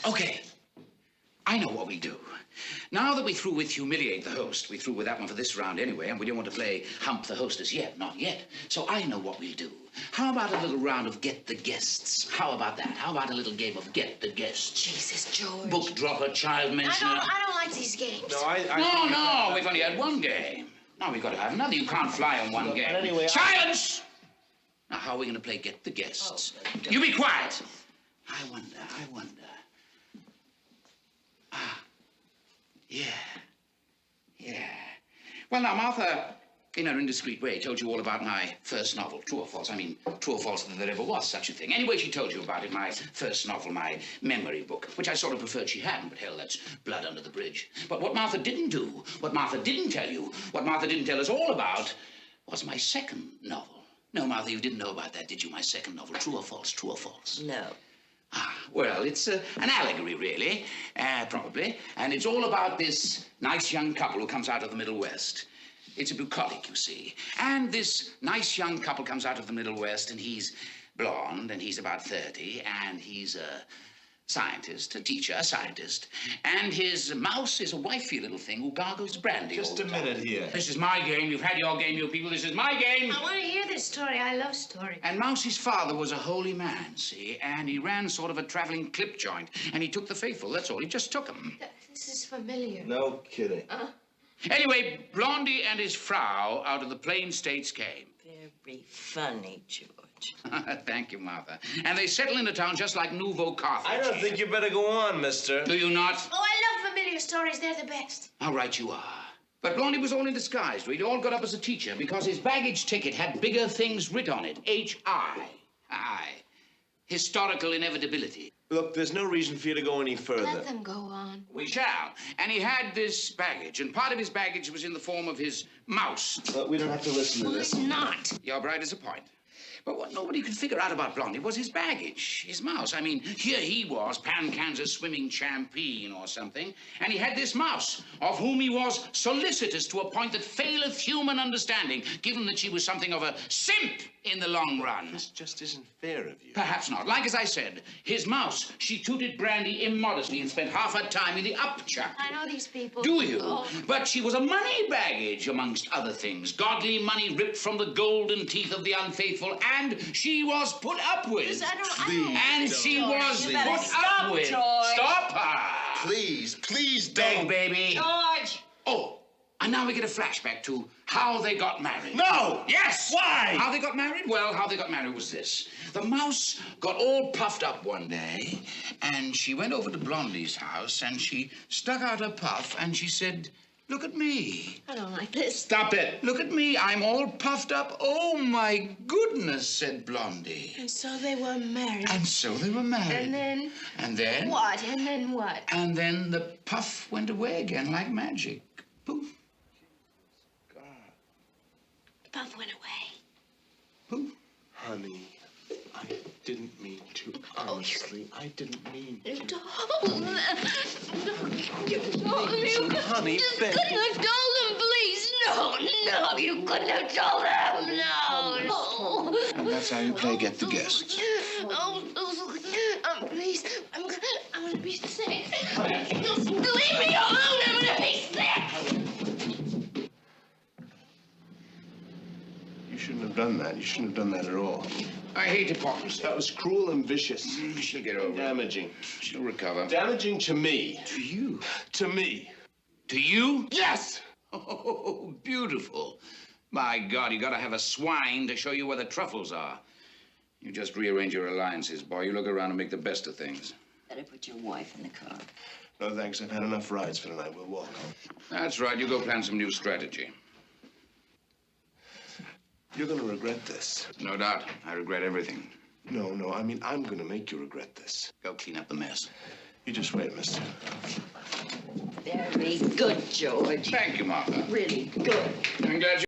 Okay. I know what we'll do. Now that we're through with humiliate the host, we're through with that one for this round anyway, and we don't want to play hump the hostess yet, not yet. So I know what we'll do. How about a little round of get the guests? How about that? How about a little game of get the guests? Jesus, George. Book dropper, child mentioner. I don't like these games. No, no, we've only had one game. Now we've got to have another. You can't fly on one game. Anyway, Silence! Now, how are we going to play get the guests? You be quiet. I wonder. Yeah. Well, now, Martha, in her indiscreet way, told you all about my first novel, True or False. I mean, true or false that there ever was such a thing. Anyway, she told you about it, my first novel, my memory book, which I sort of preferred she hadn't, but hell, that's blood under the bridge. But what Martha didn't do, what Martha didn't tell you, what Martha didn't tell us all about, was my second novel. No, Martha, you didn't know about that, did you? My second novel, True or False, True or False? No. Well, it's an allegory, really, probably. And it's all about this nice young couple who comes out of the Middle West. It's a bucolic, you see. And this nice young couple comes out of the Middle West, and he's blonde, and he's about 30, and he's a scientist, a teacher, a scientist. And his mouse is a wifey little thing who gargles brandy all the Just a time. minute here. This is my game. You've had your game, you people. This is my game. I want to hear this story. I love stories. And Mousie's father was a holy man, see? And he ran sort of a traveling clip joint. And he took the faithful, that's all. He just took them. This is familiar. No kidding. Anyway, Blondie and his frau out of the Plain States came. Very funny, George. Thank you, Martha. And they settle into town just like Nouveau Carthage. I don't think you better go on, mister. Do you not? Oh, I love familiar stories. They're the best. How right you are. But Blondie was all in disguise. We'd all got up as a teacher because his baggage ticket had bigger things writ on it. H.I. Aye. Historical inevitability. Look, there's no reason for you to go any further. Let them go on. We shall. And he had this baggage, and part of his baggage was in the form of his mouse. But we don't have to listen to this. Why not? You're bright as a point. But what nobody could figure out about Blondie was his baggage, his mouse. I mean, here he was, Pan-Kansas swimming champion or something, and he had this mouse, of whom he was solicitous to a point that faileth human understanding, given that she was something of a simp in the long run. This just isn't fair of you. Perhaps not. Like as I said, his mouse, she tooted brandy immodestly and spent half her time in the upchuck. I know these people. Do you? Oh. But she was a money baggage, amongst other things. Godly money ripped from the golden teeth of the unfaithful, and she was put up with. I don't And she was You better put stop, up with. George. Stop her. Please Beg, baby. George! Oh, and now we get a flashback to how they got married. No! Yes! Why? How they got married? Well, how they got married was this. The mouse got all puffed up one day, and she went over to Blondie's house, and she stuck out her puff, and she said, "Look at me." I don't like this. Stop it. "Look at me, I'm all puffed up." "Oh, my goodness," said Blondie. And so they were married. And so they were married. And then? And then? What? And then what? And then the puff went away again like magic. Poof, The puff went away. poof. Honey, I didn't mean to. Honestly, I didn't mean You to. told them. You told them. You Honey, just Becky. couldn't have told them, please. No, you couldn't have told them. No. And that's how you play Get the Guests. Please, I'm gonna be sick. Just leave me alone. I'm gonna be sick. You shouldn't have done that. You shouldn't have done that at all. I hate hypocrisy. That was cruel and vicious. She'll get over it. Damaging. She'll recover. Damaging to me. To you? To me. To you? Yes! Oh, beautiful. My God, you gotta have a swine to show you where the truffles are. You just rearrange your alliances, boy. You look around and make the best of things. Better put your wife in the car. No, thanks. I've had enough rides for tonight. We'll walk home. That's right. You go plan some new strategy. You're going to regret this. No doubt. I regret everything. No. I mean, I'm going to make you regret this. Go clean up the mess. You just wait, mister. Very good, George. Thank you, Martha. Really good. I'm glad you...